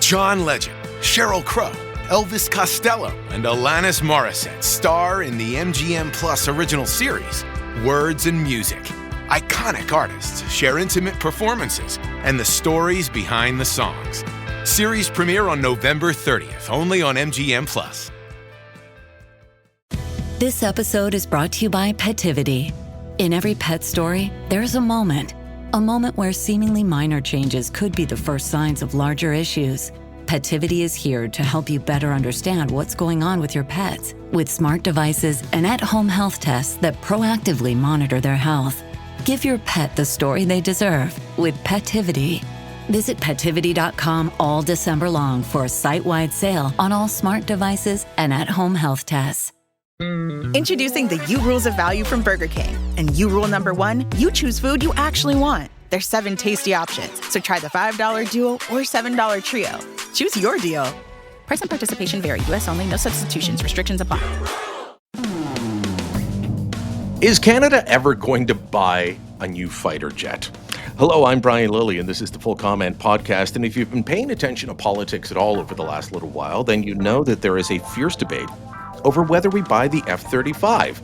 John Legend, Sheryl Crow, Elvis Costello, and Alanis Morissette star in the MGM Plus original series, Words and Music. Iconic artists share intimate performances and the stories behind the songs. Series premiere on November 30th, only on MGM Plus. This episode is brought to you by Petivity. In every pet story, there's a moment where seemingly minor changes could be the first signs of larger issues. Petivity is here to help you better understand what's going on with your pets with smart devices and at-home health tests that proactively monitor their health. Give your pet the story they deserve with Petivity. Visit Petivity.com all December long for a site-wide sale on all smart devices and at-home health tests. Introducing the U Rules of Value from Burger King. And U Rule number 1, you choose food you actually want. There's 7 tasty options, so try the $5 Duo or $7 Trio. Choose your deal. Price and participation vary. U.S. only. No substitutions. Restrictions apply. Is Canada ever going to buy a new fighter jet? Hello, I'm Brian Lilly, and this is the Full Comment Podcast. And if you've been paying attention to politics at all over the last little while, then you know that there is a fierce debate over whether we buy the F-35.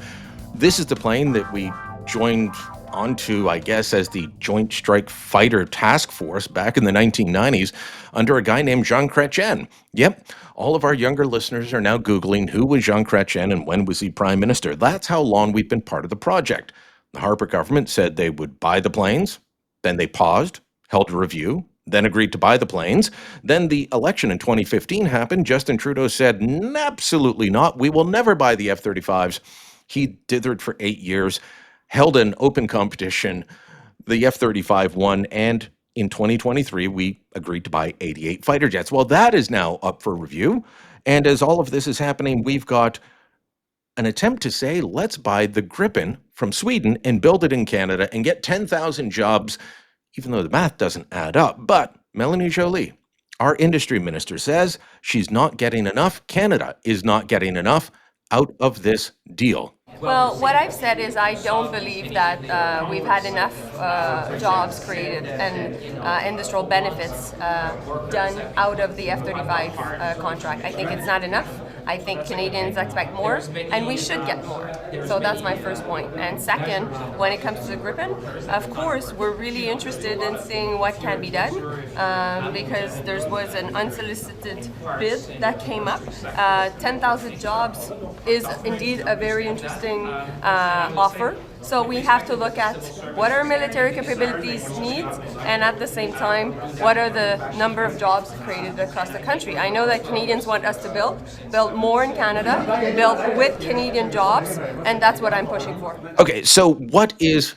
This is the plane that we joined onto, I guess, as the Joint Strike Fighter Task Force back in the 1990s under a guy named Jean Chrétien. Yep, all of our younger listeners are now Googling who was Jean Chrétien and when was he Prime Minister. That's how long we've been part of the project. The Harper government said they would buy the planes, then they paused, held a review, then agreed to buy the planes. Then the election in 2015 happened. Justin Trudeau said, absolutely not. We will never buy the F-35s. He dithered for 8 years, held an open competition. The F-35 won, and in 2023, we agreed to buy 88 fighter jets. Well, that is now up for review. And as all of this is happening, we've got an attempt to say, let's buy the Gripen from Sweden and build it in Canada and get 10,000 jobs, even though the math doesn't add up. But Melanie Joly, our industry minister, says she's not getting enough. Canada is not getting enough out of this deal. Well, what I've said is I don't believe that we've had enough jobs created and industrial benefits done out of the F-35 contract. I think it's not enough. I think Canadians expect more, and we should get more. So that's my first point. And second, when it comes to the Gripen, of course, we're really interested in seeing what can be done because there was an unsolicited bid that came up. 10,000 jobs is indeed a very interesting offer. So we have to look at what our military capabilities need, and at the same time, what are the number of jobs created across the country. I know that Canadians want us to build more in Canada, build with Canadian jobs, and that's what I'm pushing for. Okay, so what is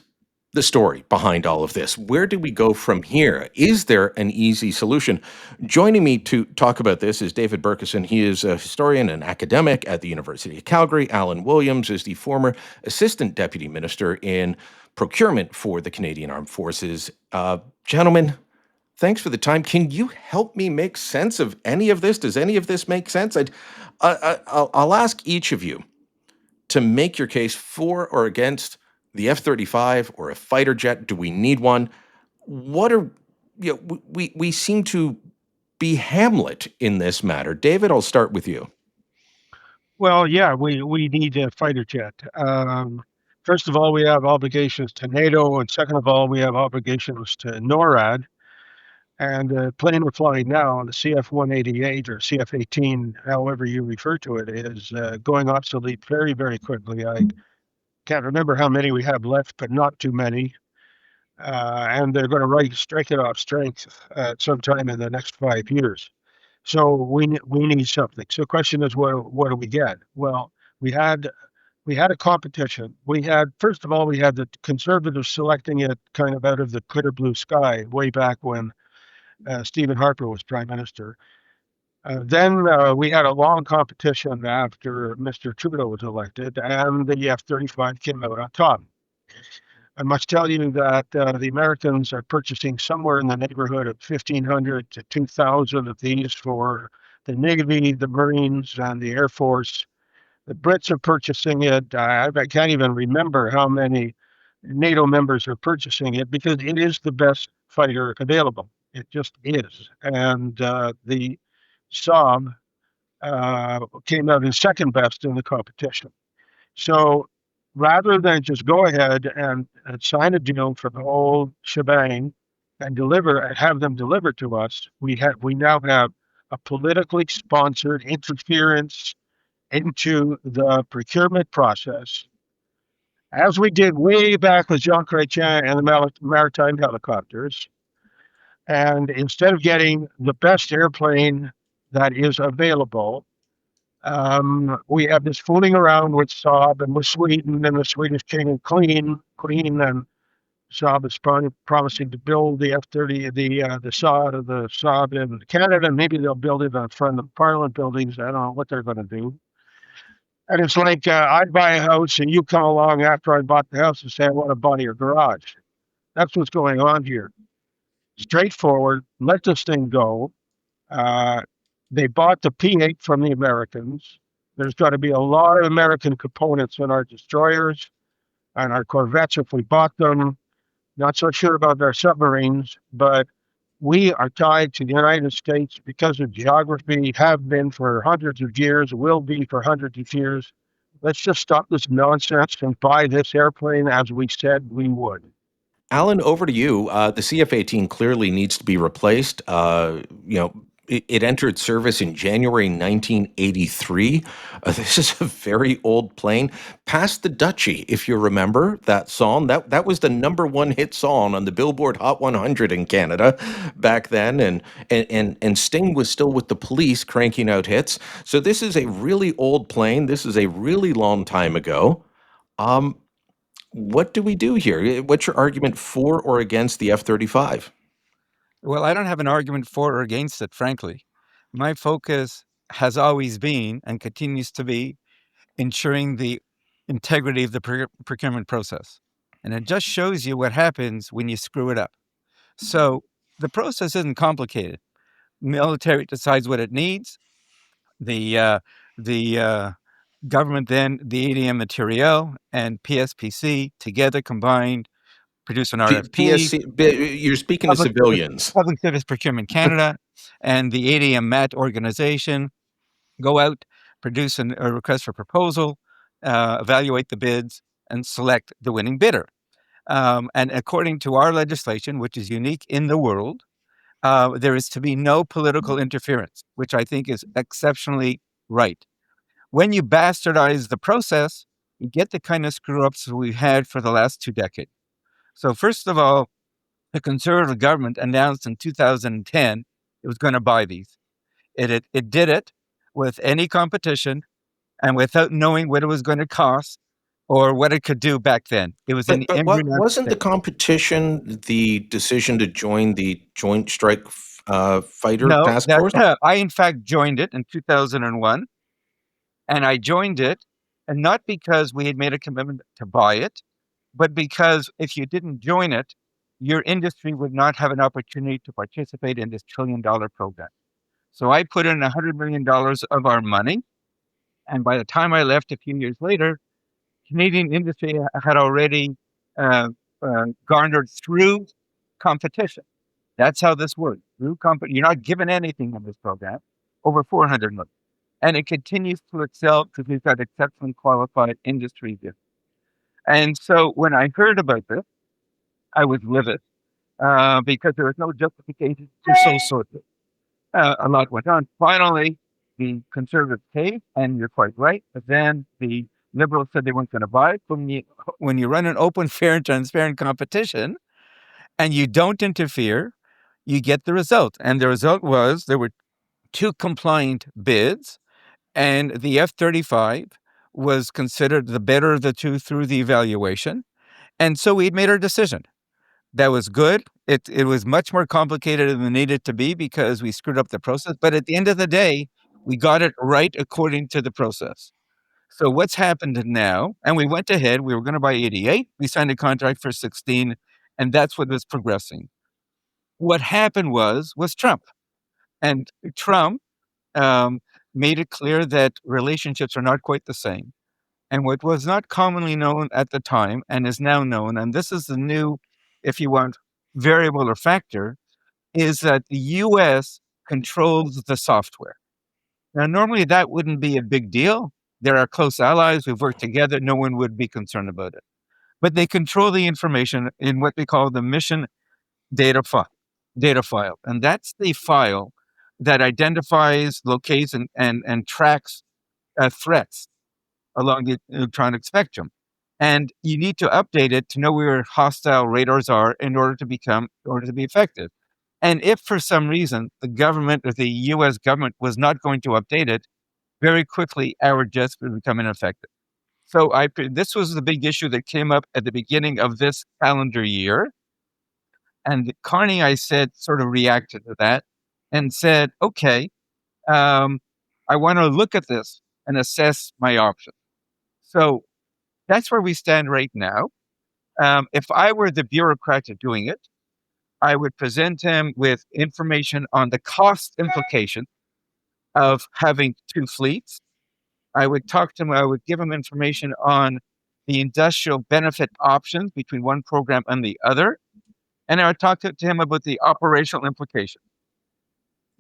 the story behind all of this? Where do we go from here? Is there an easy solution? Joining me to talk about this is David Bercuson. He is a historian and academic at the University of Calgary. Alan Williams is the former Assistant Deputy Minister in Procurement for the Canadian Armed Forces. Gentlemen, thanks for the time. Can you help me make sense of any of this? Does any of this make sense? I'll ask each of you to make your case for or against the F-35 or a fighter jet. Do we need one? What are, we seem to be Hamlet in this matter. David, I'll start with you. Well, yeah, we need a fighter jet. First of all, we have obligations to NATO, and second of all, we have obligations to NORAD. And the plane we're flying now, the CF-188 or CF-18, however you refer to it, is going obsolete very, very quickly. I can't remember how many we have left, but not too many. And they're going to strike it off strength sometime in the next 5 years. So we need something. So the question is, what do we get? Well, we had a competition. First of all, we had the Conservatives selecting it kind of out of the clear blue sky way back when Stephen Harper was Prime Minister. Then we had a long competition after Mr. Trudeau was elected, and the F-35 came out on top. I must tell you that the Americans are purchasing somewhere in the neighborhood of 1,500 to 2,000 of these for the Navy, the Marines, and the Air Force. The Brits are purchasing it. I can't even remember how many NATO members are purchasing it because it is the best fighter available. It just is. And the Saab came out in second best in the competition. So rather than just go ahead and sign a deal for the whole shebang and have them delivered to us, we now have a politically sponsored interference into the procurement process, as we did way back with Jean Chrétien and the maritime helicopters. And instead of getting the best airplane that is available, we have this fooling around with Saab and with Sweden and the Swedish King and Queen, and Saab is promising to build the F-30, the Saab in Canada, and maybe they'll build it in front of the Parliament buildings. I don't know what they're going to do. And it's like I'd buy a house and you come along after I bought the house and say, I want to buy your garage. That's what's going on here. Straightforward, let this thing go. They bought the P-8 from the Americans. There's got to be a lot of American components in our destroyers and our corvettes if we bought them. Not so sure about our submarines, but we are tied to the United States because of geography, have been for hundreds of years, will be for hundreds of years. Let's just stop this nonsense and buy this airplane as we said we would. Alan, over to you. The CF-18 clearly needs to be replaced. It entered service in January 1983. This is a very old plane. Past the Duchy, if you remember that song. That was the number one hit song on the Billboard Hot 100 in Canada back then. And Sting was still with the Police cranking out hits. So this is a really old plane. This is a really long time ago. What do we do here? What's your argument for or against the F-35? Well, I don't have an argument for or against it, frankly. My focus has always been and continues to be ensuring the integrity of the procurement process. And it just shows you what happens when you screw it up. So the process isn't complicated. Military decides what it needs. The government then, the ADM materiel and PSPC together combined produce an RFP. You're speaking of civilians. Public Service Procurement Canada and the ADM MAT organization go out, produce a request for proposal, evaluate the bids, and select the winning bidder. And according to our legislation, which is unique in the world, there is to be no political interference, which I think is exceptionally right. When you bastardize the process, you get the kind of screw-ups we've had for the last 2 decades. So first of all, the Conservative government announced in 2010 it was going to buy these. It did it with any competition and without knowing what it was going to cost or what it could do back then. It was But wasn't the competition the decision to join the Joint Strike Fighter Task Force? I, in fact, joined it in 2001. And I joined it, and not because we had made a commitment to buy it, but because if you didn't join it, your industry would not have an opportunity to participate in this $1 trillion program. So I put in $100 million of our money. And by the time I left a few years later, Canadian industry had already garnered through competition. That's how this works. You're not given anything in this program, over $400 million. And it continues to excel because we've got exceptionally qualified industry here. And so when I heard about this, I was livid because there was no justification to so sort of. A lot went on. Finally, the Conservatives came, and you're quite right. But then the Liberals said they weren't going to buy it. When you run an open, fair, and transparent competition, and you don't interfere, you get the result. And the result was there were 2 compliant bids, and the F-35 was considered the better of the 2 through the evaluation. And so we'd made our decision. That was good. It was much more complicated than it needed to be because we screwed up the process. But at the end of the day, we got it right according to the process. So what's happened now, and we went ahead, we were going to buy 88. We signed a contract for 16, and that's what was progressing. What happened was Trump. And Trump made it clear that relationships are not quite the same. And what was not commonly known at the time and is now known, and this is the new, if you want, variable or factor, is that the U.S. controls the software. Now, normally that wouldn't be a big deal. They're our close allies. We've worked together. No one would be concerned about it. But they control the information in what they call the mission data file. And that's the file that identifies, locates, and tracks threats along the electronic spectrum. And you need to update it to know where hostile radars are in order to be effective. And if for some reason the government or the US government was not going to update it, very quickly our jets would become ineffective. So this was the big issue that came up at the beginning of this calendar year. And Carney, I said, sort of reacted to that and said, okay, I want to look at this and assess my options. So that's where we stand right now. If I were the bureaucrat doing it, I would present him with information on the cost implication of having two fleets. I would talk to him, I would give him information on the industrial benefit options between one program and the other. And I would talk to him about the operational implication.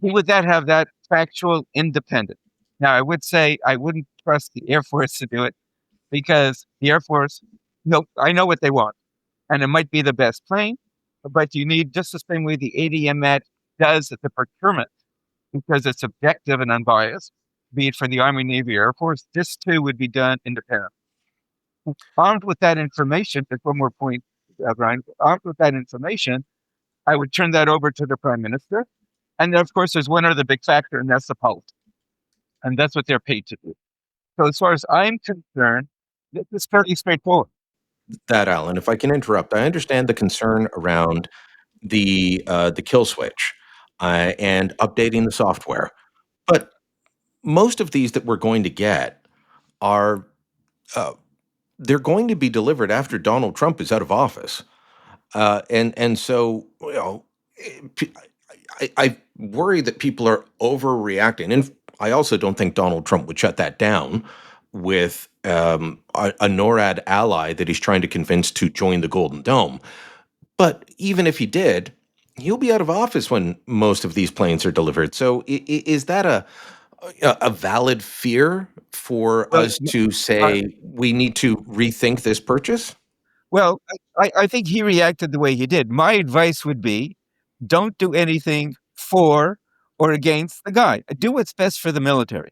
He would then have that factual independent. Now, I would say I wouldn't trust the Air Force to do it because the Air Force, I know what they want. And it might be the best plane, but you need just the same way the ADMAT does the procurement because it's objective and unbiased, be it for the Army, Navy, Air Force. This too would be done independently. Armed with that information, just one more point, Brian, armed with that information, I would turn that over to the Prime Minister. And then, of course, there's one other big factor, and that's the politics. And that's what they're paid to do. So as far as I'm concerned, this is fairly straightforward. That, Alan, if I can interrupt, I understand the concern around the kill switch and updating the software. But most of these that we're going to get are they're going to be delivered after Donald Trump is out of office, and so I worry that people are overreacting, and I also don't think Donald Trump would shut that down with a NORAD ally that he's trying to convince to join the Golden Dome. But even if he did, he'll be out of office when most of these planes are delivered. So is that a valid fear for us to say we need to rethink this purchase? Well, I think he reacted the way he did. My advice would be don't do anything for or against the guy. Do what's best for the military.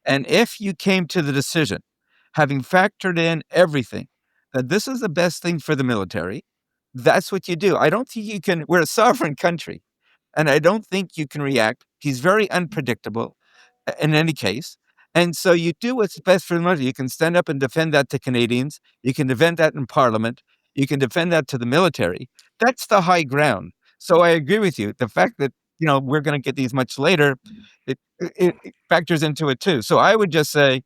And if you came to the decision, having factored in everything, that this is the best thing for the military, that's what you do. I don't think you can, we're a sovereign country, and I don't think you can react. He's very unpredictable in any case. And so you do what's best for the military. You can stand up and defend that to Canadians. You can defend that in Parliament. You can defend that to the military. That's the high ground. So I agree with you. The fact that, we're going to get these much later, it factors into it too. So I would just say,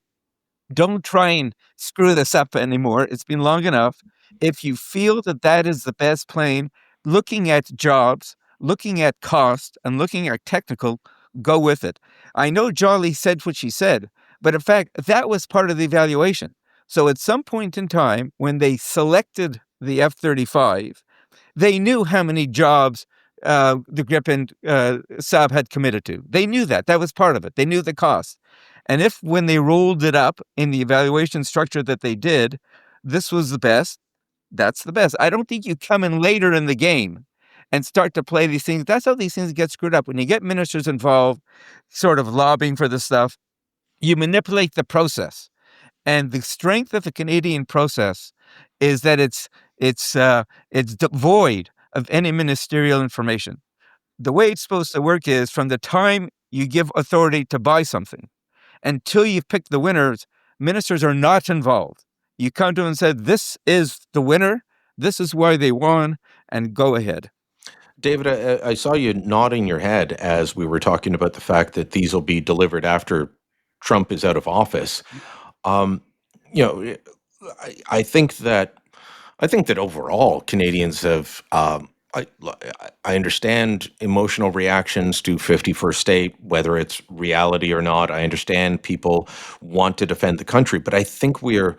don't try and screw this up anymore. It's been long enough. If you feel that that is the best plane, looking at jobs, looking at cost, and looking at technical, go with it. I know Jolly said what she said, but in fact, that was part of the evaluation. So at some point in time, when they selected the F-35, they knew how many jobs the Gripen Saab had committed to. They knew that. That was part of it. They knew the cost. And if when they rolled it up in the evaluation structure that they did, this was the best, that's the best. I don't think you come in later in the game and start to play these things. That's how these things get screwed up. When you get ministers involved, sort of lobbying for this stuff, you manipulate the process. And the strength of the Canadian process is that it's devoid of any ministerial information. The way it's supposed to work is from the time you give authority to buy something until you've picked the winners, ministers are not involved. You come to them and say, this is the winner, this is why they won, and go ahead. David, I saw you nodding your head as we were talking about the fact that these will be delivered after Trump is out of office. I think that overall Canadians have. I understand emotional reactions to 51st State, whether it's reality or not. I understand people want to defend the country, but I think we are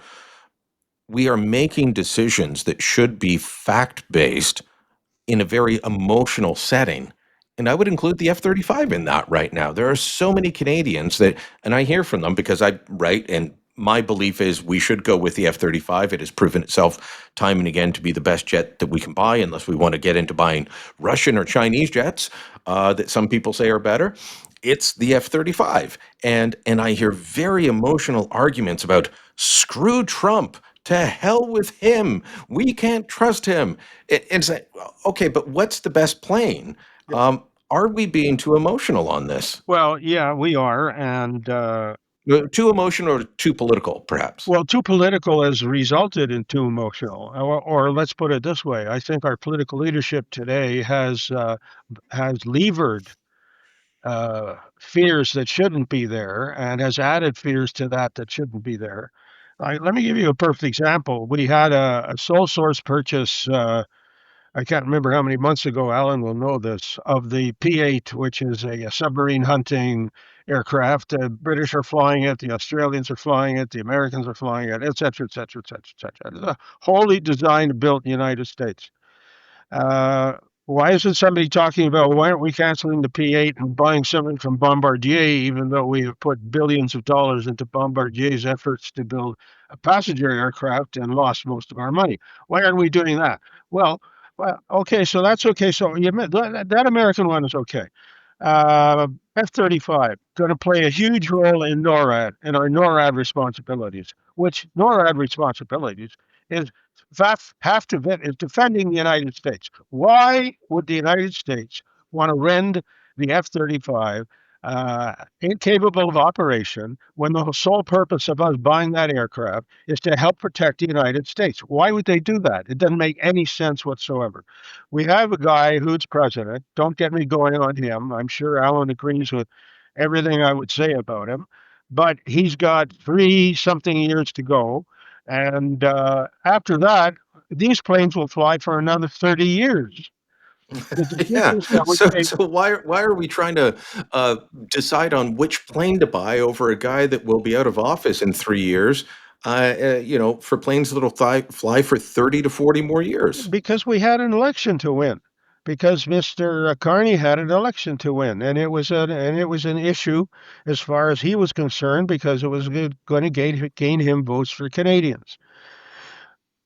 making decisions that should be fact-based in a very emotional setting. And I would include the F-35 in that right now. There are so many Canadians that, and I hear from them because I write, and my belief is we should go with the F-35. It has proven itself time and again to be the best jet that we can buy, unless we want to get into buying Russian or Chinese jets that some people say are better. It's the F-35. And I hear very emotional arguments about screw Trump. To hell with him. We can't trust him. And say, okay, but what's the best plane? Are we being too emotional on this? Well, yeah, we are, and Too emotional or too political, perhaps? well, too political has resulted in too emotional. Or let's put it this way: I think our political leadership today has levered fears that shouldn't be there and has added fears to that shouldn't be there. Let me give you a perfect example. We had a sole source purchase. I can't remember how many months ago, Alan will know this, of the P-8, which is a submarine hunting aircraft. The British are flying it, the Australians are flying it, the Americans are flying it, et cetera, et cetera, et cetera, et cetera. It's a wholly designed and built in the United States. Why isn't somebody talking about why aren't we canceling the P-8 and buying something from Bombardier, even though we have put billions of dollars into Bombardier's efforts to build a passenger aircraft and lost most of our money? Why aren't we doing that? Well, okay, so that's okay. So you admit that American one is okay. F-35 going to play a huge role in NORAD and our NORAD responsibilities, which NORAD responsibilities is have to is defending the United States. Why would the United States want to rend the F-35 incapable of operation when the sole purpose of us buying that aircraft is to help protect the United States? Why would they do that? It doesn't make any sense whatsoever. We have a guy who's president. Don't get me going on him. I'm sure Alan agrees with everything I would say about him, but he's got 3-something years to go. And after that, these planes will fly for another 30 years. Yeah. So why are we trying to decide on which plane to buy over a guy that will be out of office in 3 years? For planes that'll fly for 30 to 40 more years. Because we had an election to win. Because Mr. Carney had an election to win, and it was an issue as far as he was concerned because it was going to gain him votes for Canadians.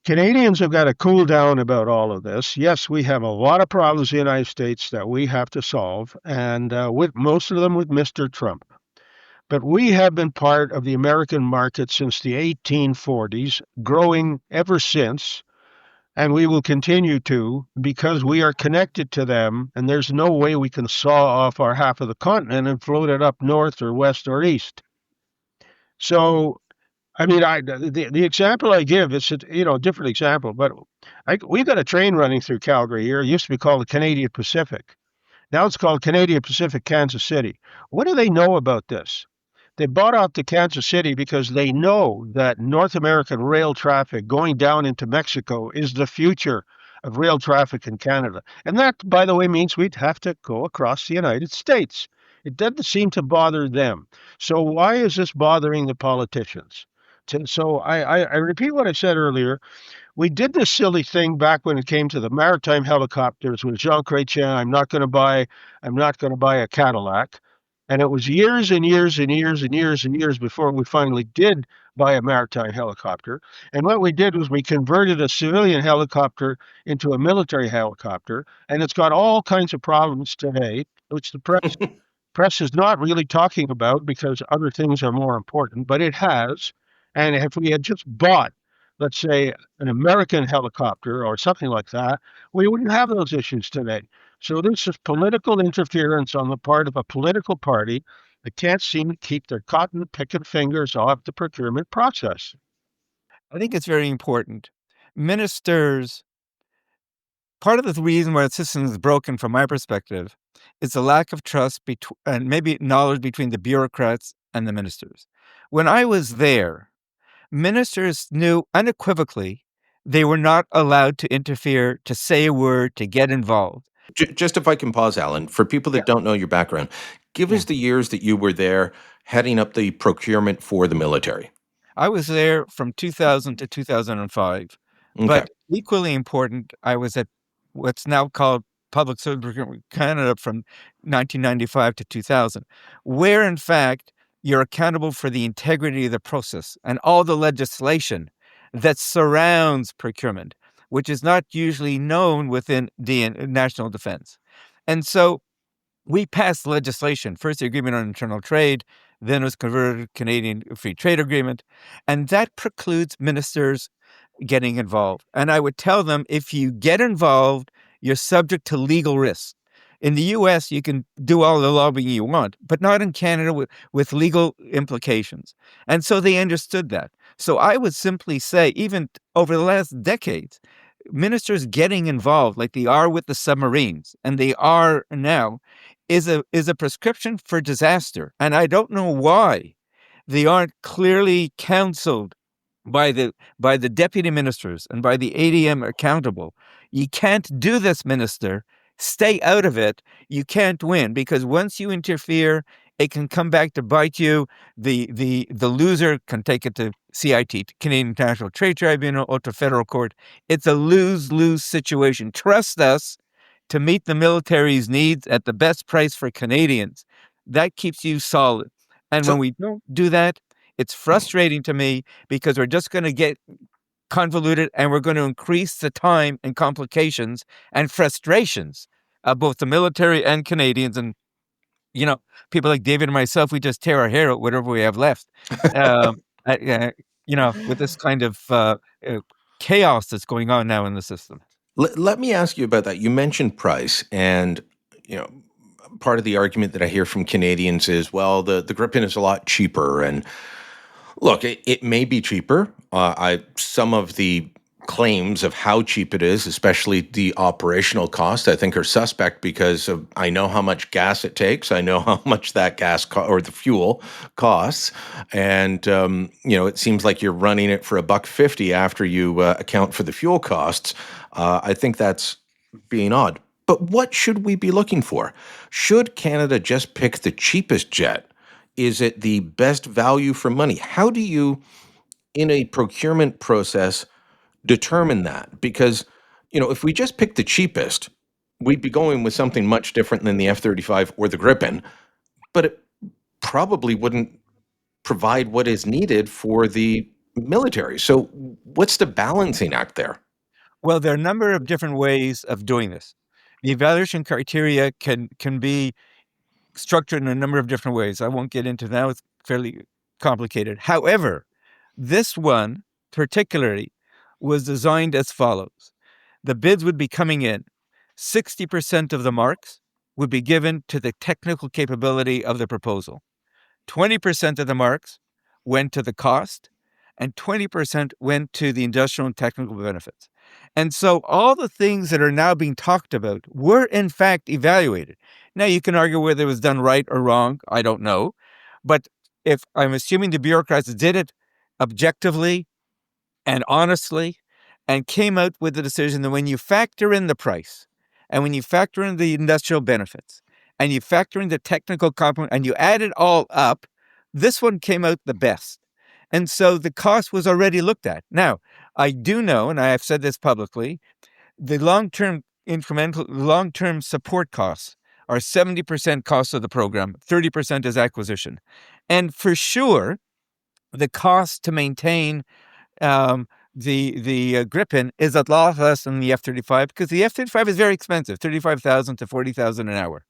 Canadians have got to cool down about all of this. Yes, we have a lot of problems in the United States that we have to solve, and with most of them with Mr. Trump. But we have been part of the American market since the 1840s, growing ever since, and we will continue to because we are connected to them, and there's no way we can saw off our half of the continent and float it up north or west or east. So I mean, the example I give is a different example, but we've got a train running through Calgary here. It used to be called the Canadian Pacific. Now it's called Canadian Pacific Kansas City. What do they know about this? They bought out the Kansas City because they know that North American rail traffic going down into Mexico is the future of rail traffic in Canada. And that, by the way, means we'd have to go across the United States. It doesn't seem to bother them. So why is this bothering the politicians? So I repeat what I said earlier. We did this silly thing back when it came to the maritime helicopters with Jean Chrétien. I'm not going to buy a Cadillac. And it was years and years and years and years and years before we finally did buy a maritime helicopter. And what we did was we converted a civilian helicopter into a military helicopter. And it's got all kinds of problems today, which the press is not really talking about because other things are more important, but it has. And if we had just bought, let's say, an American helicopter or something like that, we wouldn't have those issues today. So this is political interference on the part of a political party that can't seem to keep their cotton picking fingers off the procurement process. I think it's very important. Ministers, part of the reason why the system is broken from my perspective is the lack of trust and maybe knowledge between the bureaucrats and the ministers. When I was there, ministers knew unequivocally they were not allowed to interfere, to say a word, to get involved. Just if I can pause, Alan, for people that don't know your background, give us the years that you were there heading up the procurement for the military. I was there from 2000 to 2005. Okay. But equally important, I was at what's now called Public Service Procurement Canada from 1995 to 2000, where in fact you're accountable for the integrity of the process and all the legislation that surrounds procurement, which is not usually known within the national defense. And so we passed legislation, first the Agreement on Internal Trade, then it was converted to Canadian Free Trade Agreement, and that precludes ministers getting involved. And I would tell them, if you get involved, you're subject to legal risks. In the US, you can do all the lobbying you want, but not in Canada with legal implications. And so they understood that. So I would simply say, even over the last decades, ministers getting involved, like they are with the submarines, and they are now, is a prescription for disaster. And I don't know why they aren't clearly counseled by the deputy ministers and by the ADM accountable. You can't do this, minister. Stay out of it. You can't win, because once you interfere, it can come back to bite you. The loser can take it to CIT, to Canadian International Trade Tribunal, or to federal court. It's a lose-lose situation. Trust us to meet the military's needs at the best price for Canadians. That keeps you solid. And when we don't do that, it's frustrating to me, because we're just going to get convoluted and we're going to increase the time and complications and frustrations of both the military and Canadians. And, people like David and myself, we just tear our hair out, whatever we have left, with this kind of chaos that's going on now in the system. Let me ask you about that. You mentioned price, and part of the argument that I hear from Canadians is, well, the Gripen is a lot cheaper. And look, it may be cheaper. Some of the claims of how cheap it is, especially the operational cost, I think are suspect, because I know how much gas it takes. I know how much that gas or the fuel costs, and it seems like you're running it for $1.50 after you account for the fuel costs. I think that's being odd. But what should we be looking for? Should Canada just pick the cheapest jet? Is it the best value for money? How do you, in a procurement process, determine that? Because, if we just pick the cheapest, we'd be going with something much different than the F-35 or the Gripen, but it probably wouldn't provide what is needed for the military. So what's the balancing act there? Well, there are a number of different ways of doing this. The evaluation criteria can be structured in a number of different ways. I won't get into now. It's fairly complicated. However, this one particularly was designed as follows. The bids would be coming in. 60% of the marks would be given to the technical capability of the proposal. 20% of the marks went to the cost, and 20% went to the industrial and technical benefits. And so all the things that are now being talked about were in fact evaluated. Now, you can argue whether it was done right or wrong. I don't know. But if I'm assuming the bureaucrats did it objectively and honestly, and came out with the decision that when you factor in the price, and when you factor in the industrial benefits, and you factor in the technical complement, and you add it all up, this one came out the best. And so the cost was already looked at. Now, I do know, and I have said this publicly, the long-term support costs are 70% cost of the program, 30% is acquisition. And for sure, the cost to maintain the Gripen is a lot less than the F-35, because the F-35 is very expensive, $35,000 to $40,000 an hour.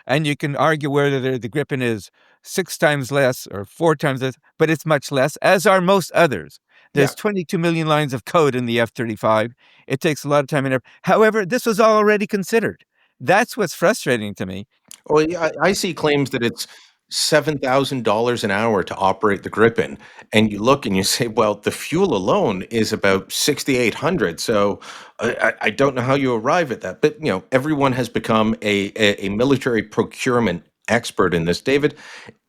And you can argue whether the Gripen is 6 times less or 4 times less, but it's much less, as are most others. There's 22 million lines of code in the F-35. It takes a lot of time and effort. However, this was already considered. That's what's frustrating to me. Well, yeah, I see claims that it's $7,000 an hour to operate the Gripen, and you look and you say, well, the fuel alone is about $6,800. So I don't know how you arrive at that, but everyone has become a military procurement expert in this. David,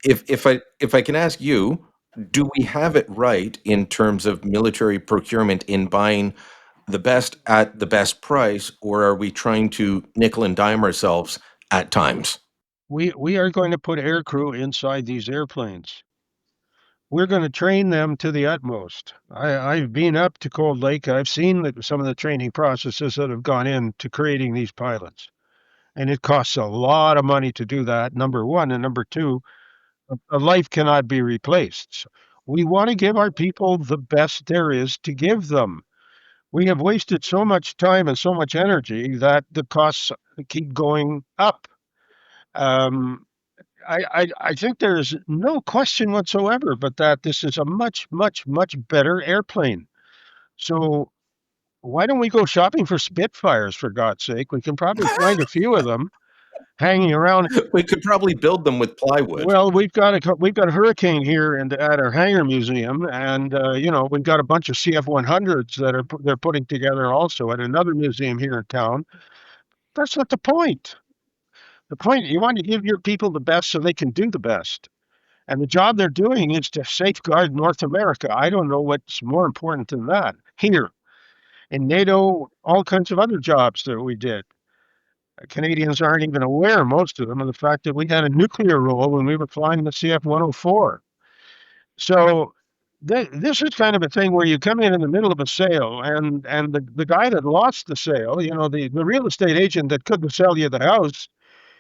if I can ask you, do we have it right in terms of military procurement in buying the best at the best price, or are we trying to nickel and dime ourselves at times? We are going to put aircrew inside these airplanes. We're going to train them to the utmost. I've been up to Cold Lake. I've seen some of the training processes that have gone into creating these pilots. And it costs a lot of money to do that, number one. And number two, a life cannot be replaced. So we want to give our people the best there is to give them. We have wasted so much time and so much energy that the costs keep going up. Um, I think there's no question whatsoever but that this is a much, much, much better airplane. So why don't we go shopping for Spitfires, for God's sake? We can probably find a few of them hanging around. We could probably build them with plywood. Well, we've got a Hurricane here at our hangar museum, and we've got a bunch of CF-100s that they're putting together also at another museum here in town. That's not the point. The point, you want to give your people the best so they can do the best. And the job they're doing is to safeguard North America. I don't know what's more important than that. Here, in NATO, all kinds of other jobs that we did. Canadians aren't even aware, most of them, of the fact that we had a nuclear role when we were flying the CF-104. So this is kind of a thing where you come in the middle of a sale, and the guy that lost the sale, the real estate agent that couldn't sell you the house,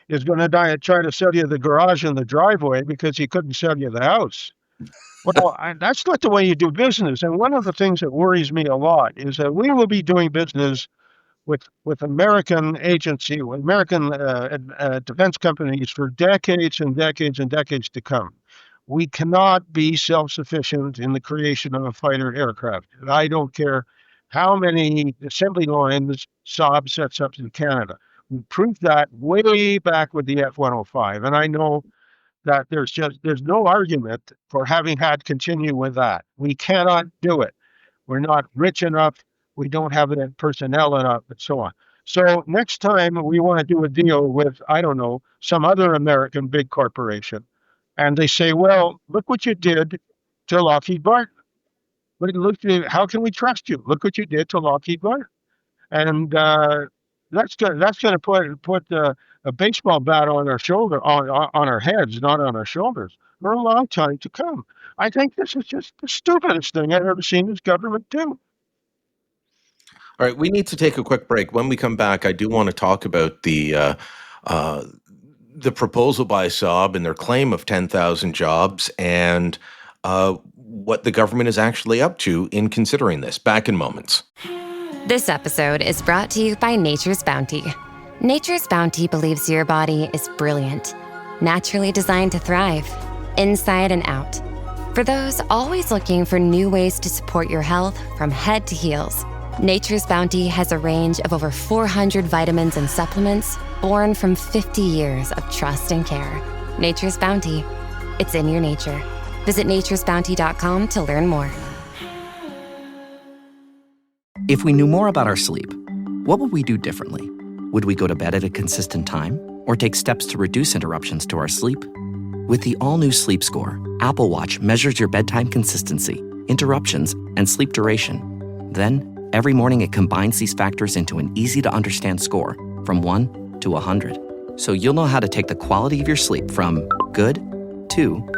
is going to try to sell you the garage and the driveway because he couldn't sell you the house. Well, that's not the way you do business. And one of the things that worries me a lot is that we will be doing business with American agency, with American defense companies for decades and decades and decades to come. We cannot be self-sufficient in the creation of a fighter aircraft. And I don't care how many assembly lines Saab sets up in Canada. We proved that way back with the F-105, and I know that there's no argument for having had continue with that. We cannot do it. We're not rich enough. We don't have the personnel enough, and so on. So next time we want to do a deal with, I don't know, some other American big corporation, and they say, well, look what you did to Lockheed Martin. How can we trust you? Look what you did to Lockheed Martin. And that's going to put a baseball bat on our shoulder, on our heads, not on our shoulders, for a long time to come. I think this is just the stupidest thing I've ever seen this government do. All right, we need to take a quick break. When we come back, I do want to talk about the proposal by Saab and their claim of 10,000 jobs and what the government is actually up to in considering this. Back in moments. This episode is brought to you by Nature's Bounty. Nature's Bounty believes your body is brilliant, naturally designed to thrive, inside and out. For those always looking for new ways to support your health from head to heels, Nature's Bounty has a range of over 400 vitamins and supplements born from 50 years of trust and care. Nature's Bounty. It's in your nature. Visit naturesbounty.com to learn more. If we knew more about our sleep, what would we do differently? Would we go to bed at a consistent time or take steps to reduce interruptions to our sleep? With the all-new Sleep Score, Apple Watch measures your bedtime consistency, interruptions, and sleep duration. Then, every morning it combines these factors into an easy-to-understand score from 1 to 100. So you'll know how to take the quality of your sleep from good to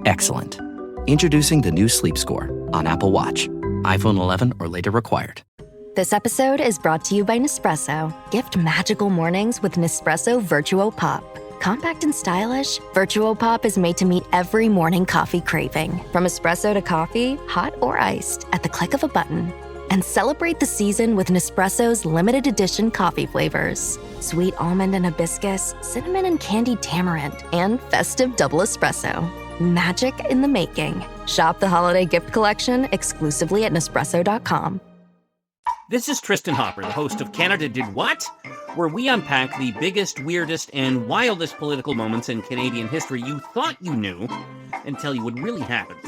excellent. Introducing the new Sleep Score on Apple Watch. iPhone 11 or later required. This episode is brought to you by Nespresso. Gift magical mornings with Nespresso Virtuo Pop. Compact and stylish, Virtuo Pop is made to meet every morning coffee craving. From espresso to coffee, hot or iced, at the click of a button. And celebrate the season with Nespresso's limited edition coffee flavors. Sweet almond and hibiscus, cinnamon and candied tamarind, and festive double espresso. Magic in the making. Shop the holiday gift collection exclusively at Nespresso.com. This is Tristan Hopper, the host of Canada Did What?, where we unpack the biggest, weirdest, and wildest political moments in Canadian history you thought you knew and tell you what really happened.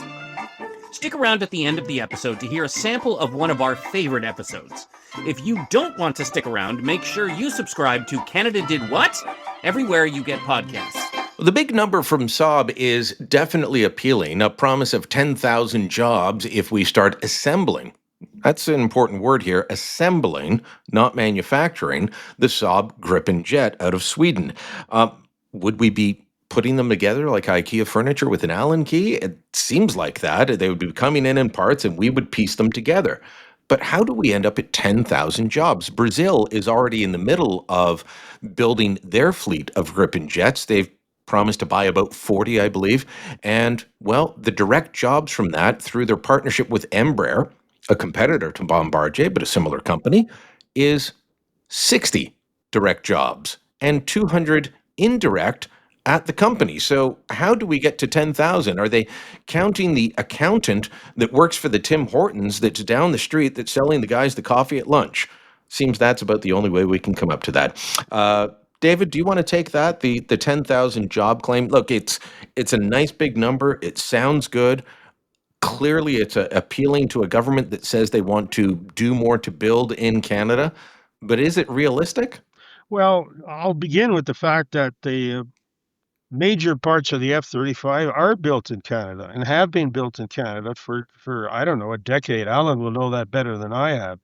Stick around at the end of the episode to hear a sample of one of our favorite episodes. If you don't want to stick around, make sure you subscribe to Canada Did What? Everywhere you get podcasts. The big number from Saab is definitely appealing, a promise of 10,000 jobs if we start assembling. That's an important word here, assembling, not manufacturing, the Saab Gripen jet out of Sweden. Would we be putting them together like IKEA furniture with an Allen key? It seems like that. They would be coming in parts and we would piece them together. But how do we end up at 10,000 jobs? Brazil is already in the middle of building their fleet of Gripen jets. They've promised to buy about 40, I believe. And, well, the direct jobs from that through their partnership with Embraer, a competitor to Bombardier, but a similar company, is 60 direct jobs and 200 indirect at the company. So how do we get to 10,000? Are they counting the accountant that works for the Tim Hortons that's down the street that's selling the guys the coffee at lunch? Seems that's about the only way we can come up to that. David, do you want to take that, the 10,000 job claim? Look, it's a nice big number. It sounds good. Clearly, it's appealing to a government that says they want to do more to build in Canada. But is it realistic? Well, I'll begin with the fact that the major parts of the F-35 are built in Canada and have been built in Canada for I don't know, a decade. Alan will know that better than I have.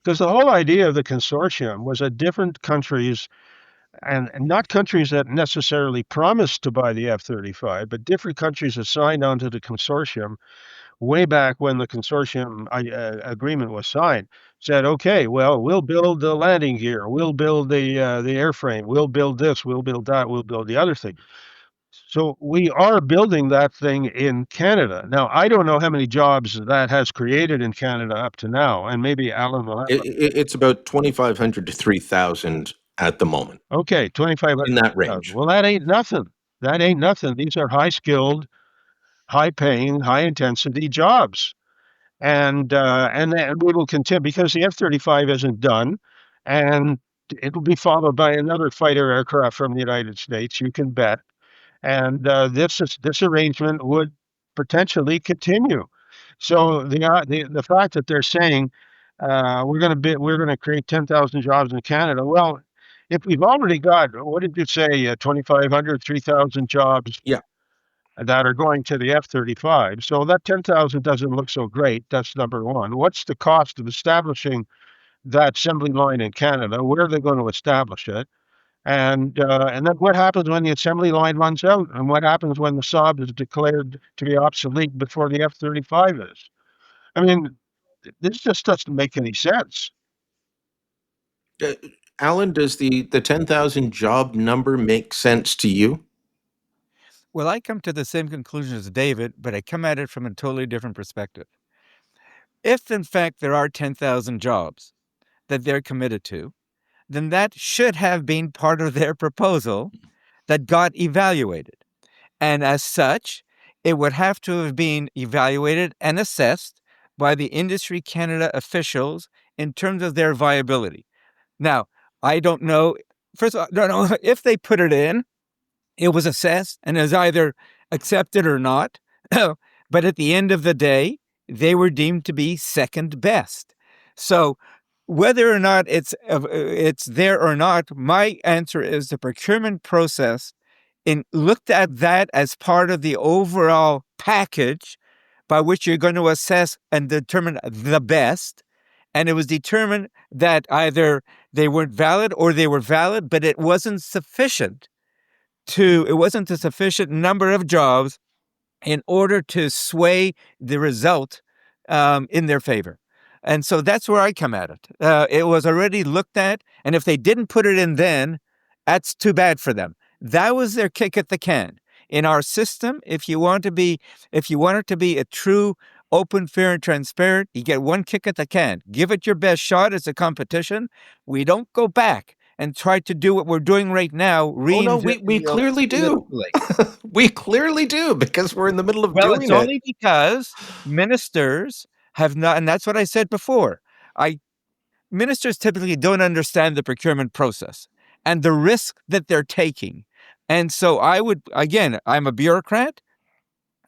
Because the whole idea of the consortium was that different countries, and not countries that necessarily promised to buy the F-35, but different countries that signed on to the consortium way back when the consortium agreement was signed, said, okay, well, we'll build the landing gear, we'll build the airframe, we'll build this, we'll build that, we'll build the other thing. So we are building that thing in Canada. Now, I don't know how many jobs that has created in Canada up to now, and maybe Alan will have. It's about 2,500 to 3,000 at the moment. Okay, 2,500. In that range. Well, that ain't nothing. That ain't nothing. These are high-skilled, high-paying, high-intensity jobs. And we will continue because the F-35 isn't done, and it'll be followed by another fighter aircraft from the United States, you can bet. And this arrangement would potentially continue. So the fact that they're saying we're going to create 10,000 jobs in Canada. Well, if we've already got, what did you say, 2,500, 3,000 jobs? Yeah. That are going to the F-35. So that 10,000 doesn't look so great. That's number one. What's the cost of establishing that assembly line in Canada? Where are they going to establish it? And then what happens when the assembly line runs out? And what happens when the Saab is declared to be obsolete before the F-35 is? I mean, this just doesn't make any sense. Alan, does the 10,000 job number make sense to you? Well, I come to the same conclusion as David, but I come at it from a totally different perspective. If, in fact, there are 10,000 jobs that they're committed to, then that should have been part of their proposal that got evaluated. And as such, it would have to have been evaluated and assessed by the Industry Canada officials in terms of their viability. Now, I don't know, first of all, I don't know if they put it in, it was assessed and is either accepted or not. But at the end of the day, they were deemed to be second best. So whether or not it's there or not, my answer is the procurement process looked at that as part of the overall package by which you're going to assess and determine the best. And it was determined that either they weren't valid or they were valid, but it wasn't sufficient. It wasn't a sufficient number of jobs in order to sway the result in their favor. And so that's where I come at it. It was already looked at, and if they didn't put it in then, that's too bad for them. That was their kick at the can. In our system, if you want it to be a true, open, fair, and transparent, you get one kick at the can. Give it your best shot as a competition. We don't go back and try to do what we're doing right now. We clearly do. We clearly do, because we're in the middle of doing it. Well, it's only because ministers have not, and that's what I said before. Ministers typically don't understand the procurement process and the risk that they're taking. And so I'm a bureaucrat.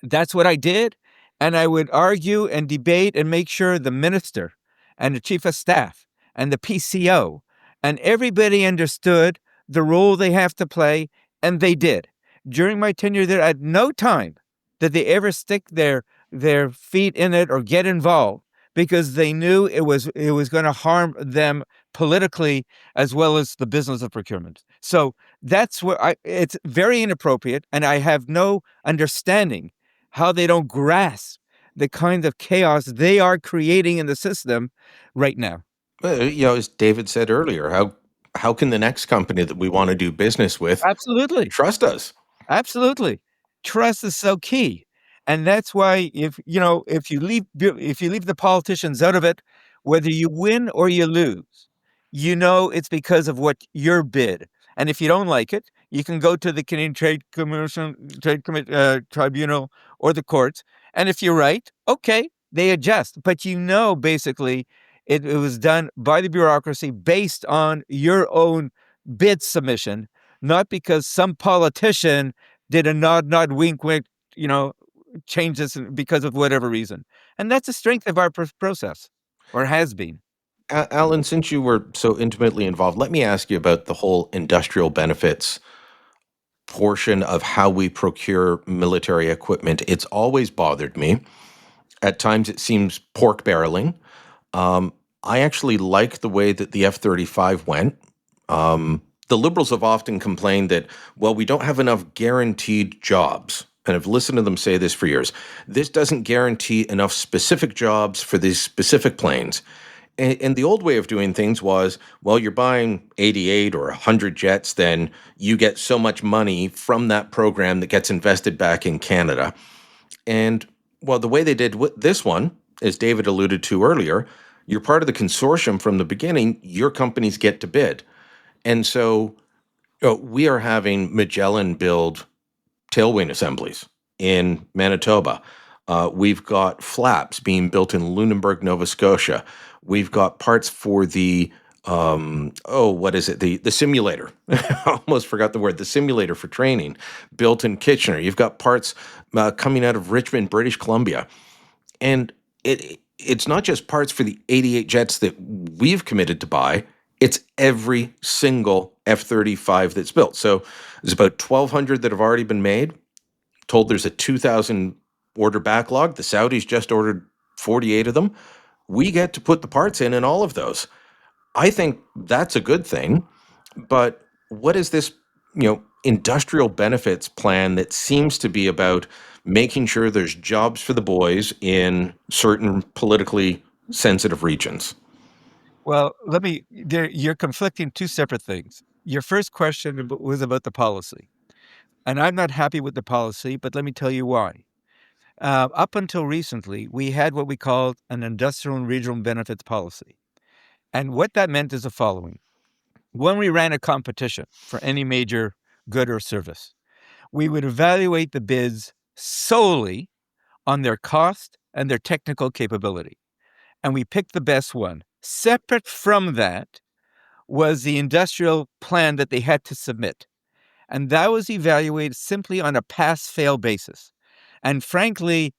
That's what I did. And I would argue and debate and make sure the minister and the chief of staff and the PCO and everybody understood the role they have to play, and they did. During my tenure there, at no time did they ever stick their feet in it or get involved, because they knew it was going to harm them politically as well as the business of procurement. So that's where it's very inappropriate, and I have no understanding how they don't grasp the kind of chaos they are creating in the system right now. As David said earlier, how can the next company that we want to do business with Absolutely. trust us? Absolutely. Trust is so key. And that's why if you leave the politicians out of it, whether you win or you lose, it's because of what your bid. And if you don't like it, you can go to the Canadian Tribunal or the courts. And if you're right, okay, they adjust. But basically, it was done by the bureaucracy based on your own bid submission, not because some politician did a nod, wink, wink, change this because of whatever reason. And that's the strength of our process, or has been. Alan, since you were so intimately involved, let me ask you about the whole industrial benefits portion of how we procure military equipment. It's always bothered me. At times it seems pork barreling. I actually like the way that the F-35 went. The Liberals have often complained that, well, we don't have enough guaranteed jobs. And I've listened to them say this for years. This doesn't guarantee enough specific jobs for these specific planes. And the old way of doing things was, well, you're buying 88 or 100 jets, then you get so much money from that program that gets invested back in Canada. And, well, the way they did this one, as David alluded to earlier, you're part of the consortium from the beginning, your companies get to bid. And so we are having Magellan build tailwing assemblies in Manitoba. We've got flaps being built in Lunenburg, Nova Scotia. We've got parts for the what is it? The simulator. I almost forgot the word. The simulator for training built in Kitchener. You've got parts coming out of Richmond, British Columbia, and it's not just parts for the 88 jets that we've committed to buy. It's every single F-35 that's built. So there's about 1,200 that have already been made. Told there's a 2,000 order backlog. The Saudis just ordered 48 of them. We get to put the parts in all of those. I think that's a good thing. But what is this, industrial benefits plan that seems to be about making sure there's jobs for the boys in certain politically sensitive regions? Well, you're conflicting two separate things. Your first question was about the policy. And I'm not happy with the policy, but let me tell you why. Up until recently, we had what we called an industrial and regional benefits policy. And what that meant is the following. When we ran a competition for any major good or service, we would evaluate the bids solely on their cost and their technical capability. And we picked the best one. Separate from that was the industrial plan that they had to submit. And that was evaluated simply on a pass-fail basis. And frankly,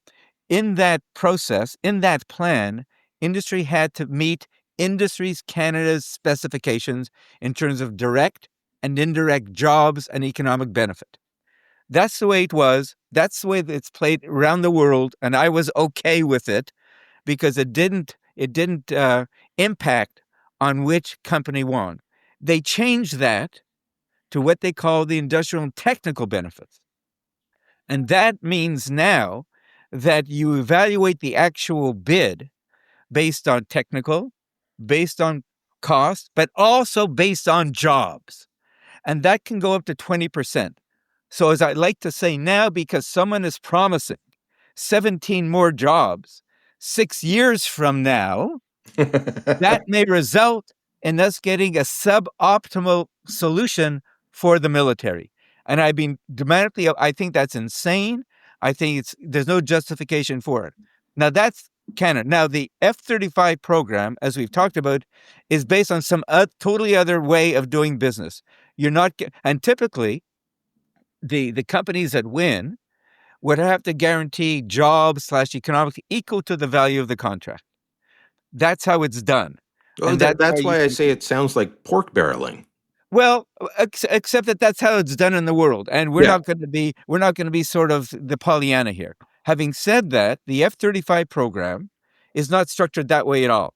in that process, in that plan, industry had to meet Industries Canada's specifications in terms of direct and indirect jobs and economic benefit. That's the way it was. That's the way that it's played around the world. And I was okay with it because it didn't impact on which company won. They changed that to what they call the industrial and technical benefits. And that means now that you evaluate the actual bid based on technical, based on cost, but also based on jobs. And that can go up to 20%. So as I like to say now, because someone is promising 17 more jobs 6 years from now, that may result in us getting a suboptimal solution for the military. And I've been dramatically, I think that's insane. I think there's no justification for it. Now that's Canada. Now the F-35 program, as we've talked about, is based on some totally other way of doing business. And typically the companies that win would have to guarantee jobs / economics equal to the value of the contract. That's how it's done. Oh, and that's why I say it sounds like pork barreling. Well, except that that's how it's done in the world, and we're not going to be sort of the Pollyanna here. Having said that, the F-35 program is not structured that way at all,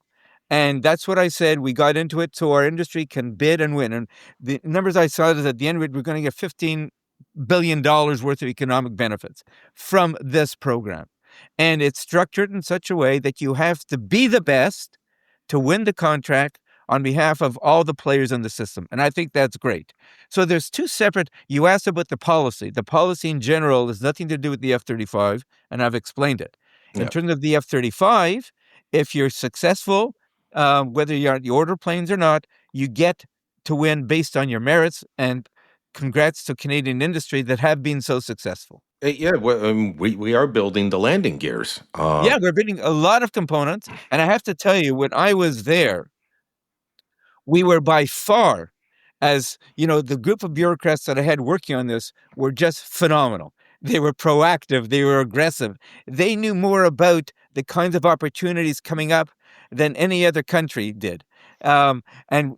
and that's what I said. We got into it so our industry can bid and win. And the numbers I saw is at the end of it, we're going to get $15 billion worth of economic benefits from this program. And it's structured in such a way that you have to be the best to win the contract on behalf of all the players in the system. And I think that's great. So there's two separate, you asked about the policy. The policy in general has nothing to do with the F-35, and I've explained it. In terms of the F-35, if you're successful, whether you're on the order planes or not, you get to win based on your merits, and congrats to Canadian industry that have been so successful. Yeah, we are building the landing gears. Yeah, we're building a lot of components, and I have to tell you, when I was there, we were by far, as you know, the group of bureaucrats that I had working on this were just phenomenal. They were proactive, they were aggressive. They knew more about the kinds of opportunities coming up than any other country did. And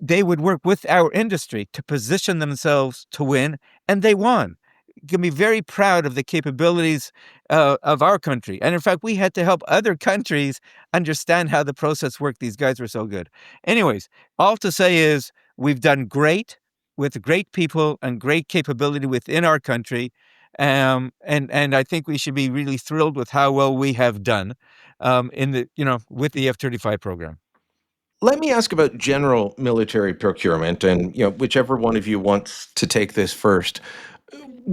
they would work with our industry to position themselves to win, and they won. You can be very proud of the capabilities of our country. And in fact, we had to help other countries understand how the process worked. These guys were so good. Anyways, all to say is we've done great with great people and great capability within our country. And I think we should be really thrilled with how well we have done with the F-35 program. Let me ask about general military procurement, and whichever one of you wants to take this first.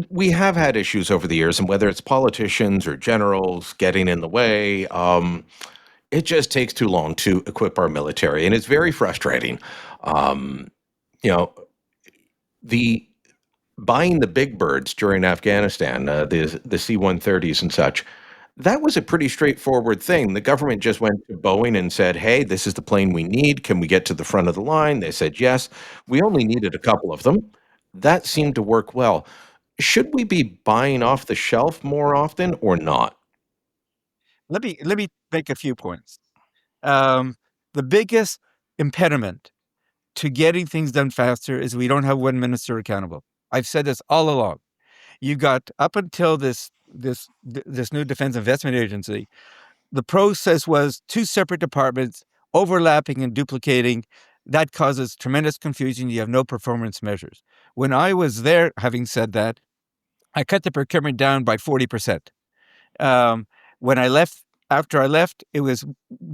We have had issues over the years, and whether it's politicians or generals getting in the way, it just takes too long to equip our military, and it's very frustrating. The buying the big birds during Afghanistan, the C-130s and such, that was a pretty straightforward thing. The government just went to Boeing and said, hey, this is the plane we need. Can we get to the front of the line? They said yes. We only needed a couple of them. That seemed to work well. Should we be buying off the shelf more often or not? Let me make a few points. The biggest impediment to getting things done faster is we don't have one minister accountable. I've said this all along. You got up until this new Defense Investment Agency, the process was two separate departments overlapping and duplicating. That causes tremendous confusion. You have no performance measures. When I was there, having said that, I cut the procurement down by 40%. When I left, after I left, it was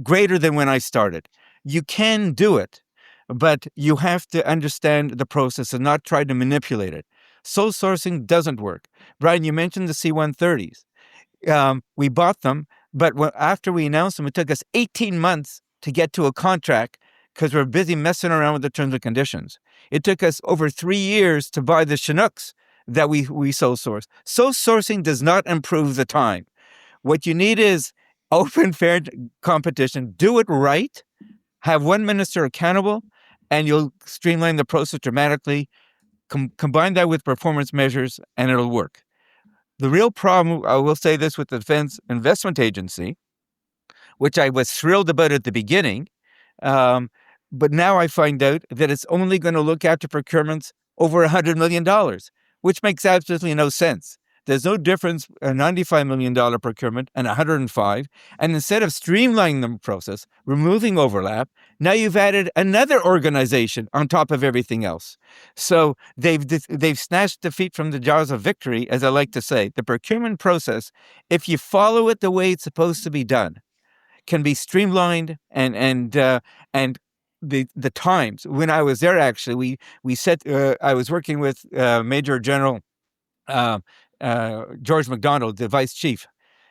greater than when I started. You can do it, but you have to understand the process and not try to manipulate it. Sole sourcing doesn't work. Brian, you mentioned the C-130s. We bought them, but after we announced them, it took us 18 months to get to a contract because we're busy messing around with the terms and conditions. It took us over 3 years to buy the Chinooks that we sole source. Sole sourcing does not improve the time. What you need is open, fair competition. Do it right. Have one minister accountable, and you'll streamline the process dramatically. Combine that with performance measures, and it'll work. The real problem, I will say this, with the Defense Investment Agency, which I was thrilled about at the beginning, but now I find out that it's only going to look after procurements over $100 million, which makes absolutely no sense. There's no difference, a $95 million procurement and 105. And instead of streamlining the process, removing overlap, now you've added another organization on top of everything else. So they've snatched defeat from the jaws of victory, as I like to say. The procurement process, if you follow it the way it's supposed to be done, can be streamlined and the times. When I was there, actually, we set. I was working with Major General George MacDonald, the vice chief,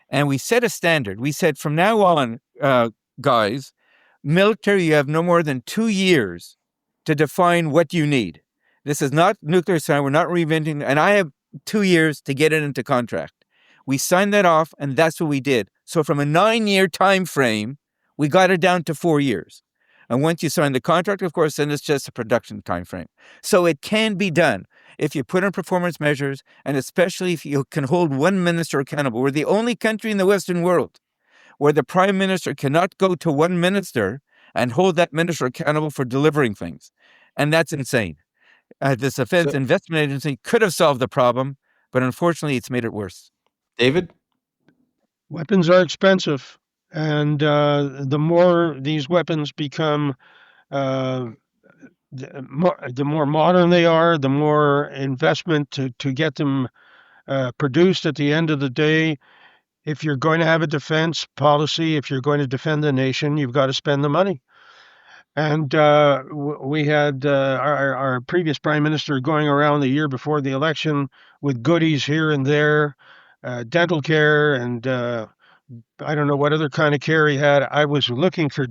and we set a standard. We said, from now on, guys, military, you have no more than 2 years to define what you need. This is not nuclear science. We're not reinventing, and I have 2 years to get it into contract. We signed that off, and that's what we did. So from a 9-year time frame, we got it down to 4 years. And once you sign the contract, of course, then it's just a production time frame. So it can be done if you put in performance measures, and especially if you can hold one minister accountable. We're the only country in the Western world where the prime minister cannot go to one minister and hold that minister accountable for delivering things. And that's insane. This Defense Investment Agency could have solved the problem, but unfortunately, it's made it worse. David? Weapons are expensive, and the more these weapons become, the more modern they are, the more investment to get them produced at the end of the day. If you're going to have a defense policy, if you're going to defend the nation, you've got to spend the money. And we had our previous prime minister going around the year before the election with goodies here and there, dental care, and I don't know what other kind of care he had. I was looking for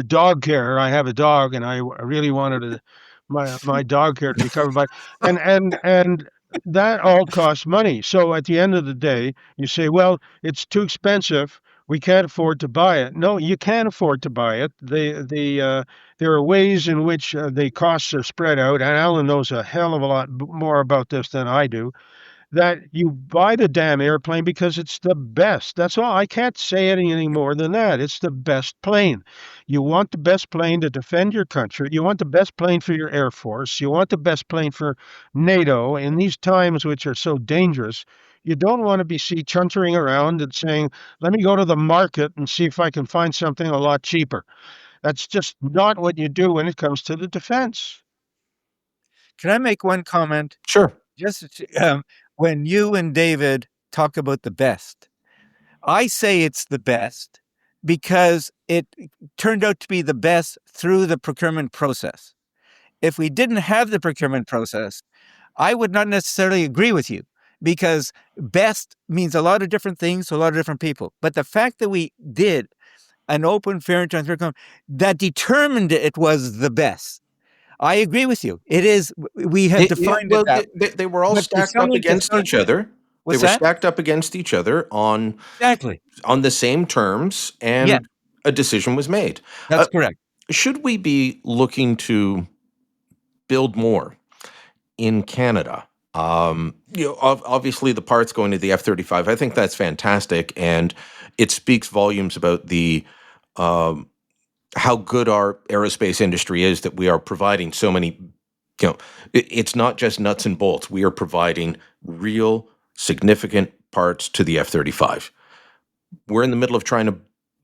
dog care. I have a dog, and I really wanted my dog care to be covered by, and that all costs money. So at the end of the day, you say, well, it's too expensive. We can't afford to buy it. No, you can afford to buy it. There are ways in which the costs are spread out, and Alan knows a hell of a lot more about this than I do, that you buy the damn airplane because it's the best. That's all. I can't say any more than that. It's the best plane. You want the best plane to defend your country. You want the best plane for your Air Force. You want the best plane for NATO in these times which are so dangerous. You don't want to be chuntering around and saying, let me go to the market and see if I can find something a lot cheaper. That's just not what you do when it comes to the defense. Can I make one comment? Sure. Just when you and David talk about the best, I say it's the best because it turned out to be the best through the procurement process. If we didn't have the procurement process, I would not necessarily agree with you, because best means a lot of different things to a lot of different people. But the fact that we did an open, fair, and transparent that determined it was the best. I agree with you. It is. We have defined it that. They were all stacked up against each other. They were stacked up against each other on the same terms, and a decision was made. That's correct. Should we be looking to build more in Canada? Obviously the parts going to the F-35, I think that's fantastic, and it speaks volumes about the how good our aerospace industry is, that we are providing so many, it's not just nuts and bolts. We are providing real significant parts to the F-35. We're in the middle of trying to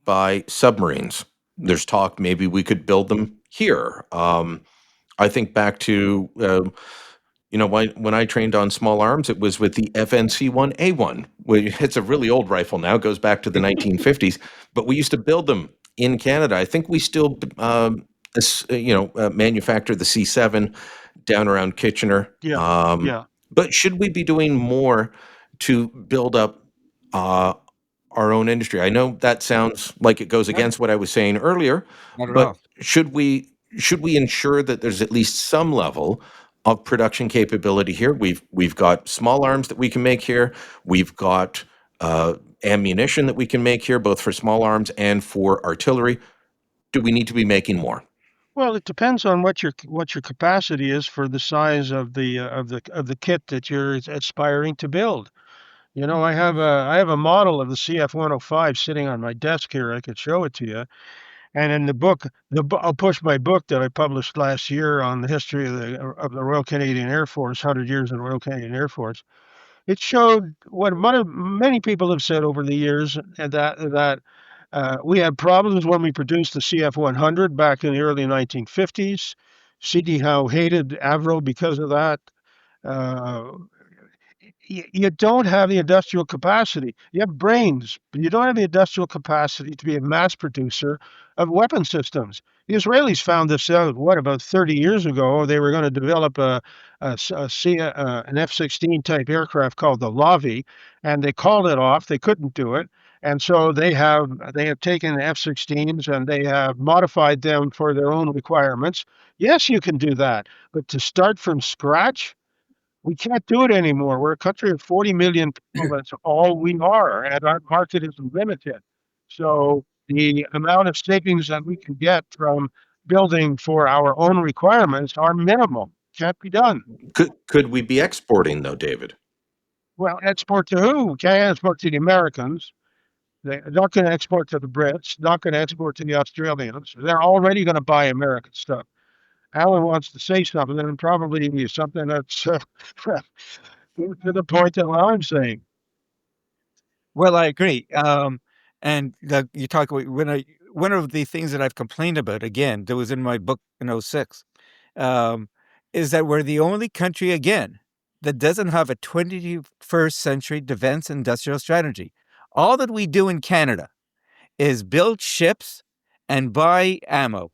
buy submarines. There's talk maybe we could build them here. I think back to, when I trained on small arms, it was with the FNC-1A1. It's a really old rifle now, goes back to the 1950s, but we used to build them in Canada. I think we still, manufacture the C7 down around Kitchener. But should we be doing more to build up our own industry? I know that sounds like it goes against what I was saying earlier, but should we ensure that there's at least some level of production capability here? We've got small arms that we can make here. We've got ammunition that we can make here, both for small arms and for artillery. Do we need to be making more? Well, it depends on what your capacity is for the size of the kit that you're aspiring to build. I have a model of the CF-105 sitting on my desk here. I could show it to you. And in the book, I'll push my book that I published last year on the history of the Royal Canadian Air Force, 100 years in the Royal Canadian Air Force. It showed what many people have said over the years, and that we had problems when we produced the CF-100 back in the early 1950s. C.D. Howe hated Avro because of that. You don't have the industrial capacity. You have brains, but you don't have the industrial capacity to be a mass producer of weapon systems. The Israelis found this out, about 30 years ago. They were going to develop an F-16 type aircraft called the Lavi, and they called it off. They couldn't do it. And so they have taken F-16s and they have modified them for their own requirements. Yes, you can do that, but to start from scratch, we can't do it anymore. We're a country of 40 million people. That's all we are, and our market is limited. So the amount of savings that we can get from building for our own requirements are minimal. Can't be done. Could we be exporting, though, David? Well, export to who? Can't export to the Americans. They're not going to export to the Brits. Not going to export to the Australians. They're already going to buy American stuff. Alan wants to say something, and probably something that's to the point that what I'm saying. Well, I agree. And you talk about one of the things that I've complained about, again, that was in my book in 2006, is that we're the only country, again, that doesn't have a 21st century defense industrial strategy. All that we do in Canada is build ships and buy ammo.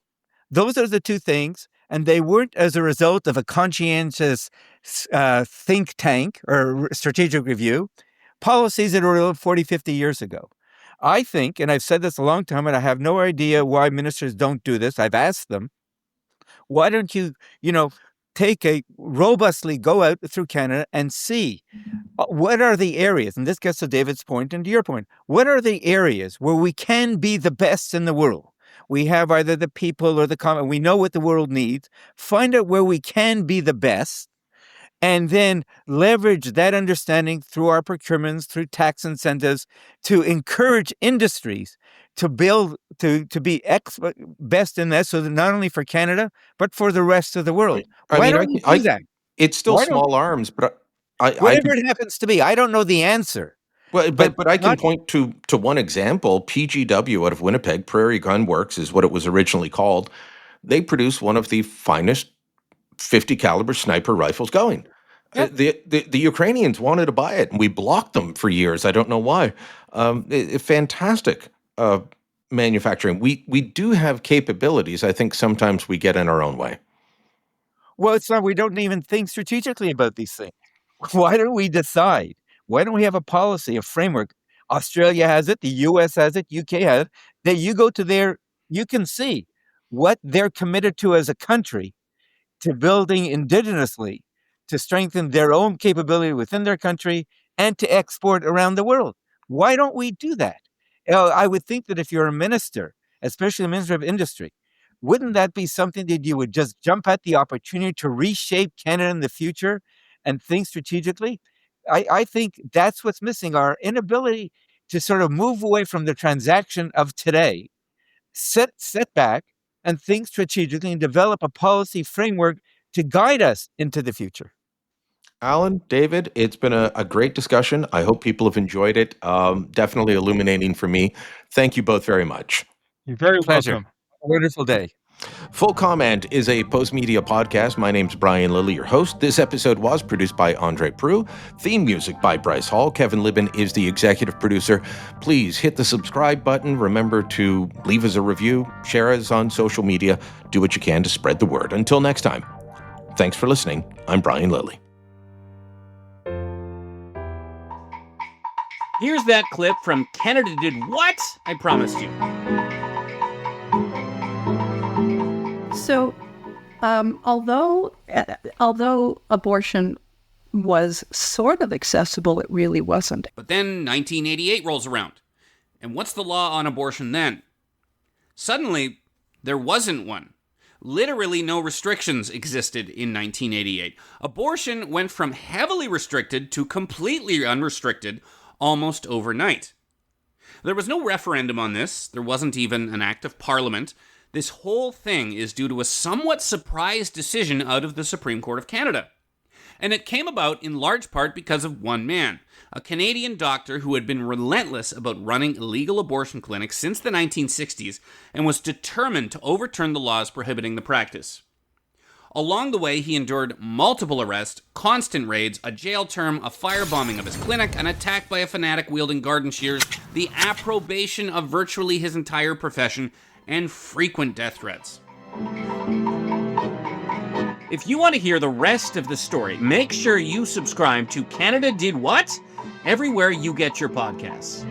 Those are the two things, and they weren't as a result of a conscientious think tank or strategic review, policies that were 40, 50 years ago. I think, and I've said this a long time, and I have no idea why ministers don't do this. I've asked them, why don't you, robustly go out through Canada and see what are the areas, and this gets to David's point and to your point, what are the areas where we can be the best in the world? We have either the people or the common, we know what the world needs, find out where we can be the best, and then leverage that understanding through our procurements, through tax incentives, to encourage industries to build, to be best in that, so that not only for Canada, but for the rest of the world. Why don't we do that? It's still small arms, but whatever it happens to be, I don't know the answer. Well, but I can point to one example. PGW out of Winnipeg, Prairie Gun Works is what it was originally called. They produce one of the finest 50 caliber sniper rifles going. Yep. The Ukrainians wanted to buy it, and we blocked them for years. I don't know why. Fantastic manufacturing. We do have capabilities. I think sometimes we get in our own way. Well, it's not. We don't even think strategically about these things. Why don't we decide? Why don't we have a policy, a framework? Australia has it, the US has it, UK has it, that you go to there, you can see what they're committed to as a country to building indigenously, to strengthen their own capability within their country and to export around the world. Why don't we do that? I would think that if you're a minister, especially a minister of industry, wouldn't that be something that you would just jump at the opportunity to reshape Canada in the future and think strategically? I think that's what's missing, our inability to sort of move away from the transaction of today, sit back and think strategically and develop a policy framework to guide us into the future. Alan, David, it's been a great discussion. I hope people have enjoyed it. Definitely illuminating for me. Thank you both very much. You're very Pleasure. welcome. A wonderful day. Full Comment is a post-media podcast. My name's Brian Lilly, your host. This episode was produced by Andre Prue. Theme music by Bryce Hall. Kevin Libben is the executive producer. Please hit the subscribe button. Remember to leave us a review, share us on social media. Do what you can to spread the word. Until next time, thanks for listening. I'm Brian Lilly. Here's that clip from Canada Did What? I promised you. So, although abortion was sort of accessible, it really wasn't. But then 1988 rolls around. And what's the law on abortion then? Suddenly, there wasn't one. Literally no restrictions existed in 1988. Abortion went from heavily restricted to completely unrestricted almost overnight. There was no referendum on this. There wasn't even an act of parliament. This whole thing is due to a somewhat surprise decision out of the Supreme Court of Canada. And it came about in large part because of one man, a Canadian doctor who had been relentless about running illegal abortion clinics since the 1960s and was determined to overturn the laws prohibiting the practice. Along the way, he endured multiple arrests, constant raids, a jail term, a firebombing of his clinic, an attack by a fanatic wielding garden shears, the approbation of virtually his entire profession, and frequent death threats. If you want to hear the rest of the story, make sure you subscribe to Canada Did What? Everywhere you get your podcasts.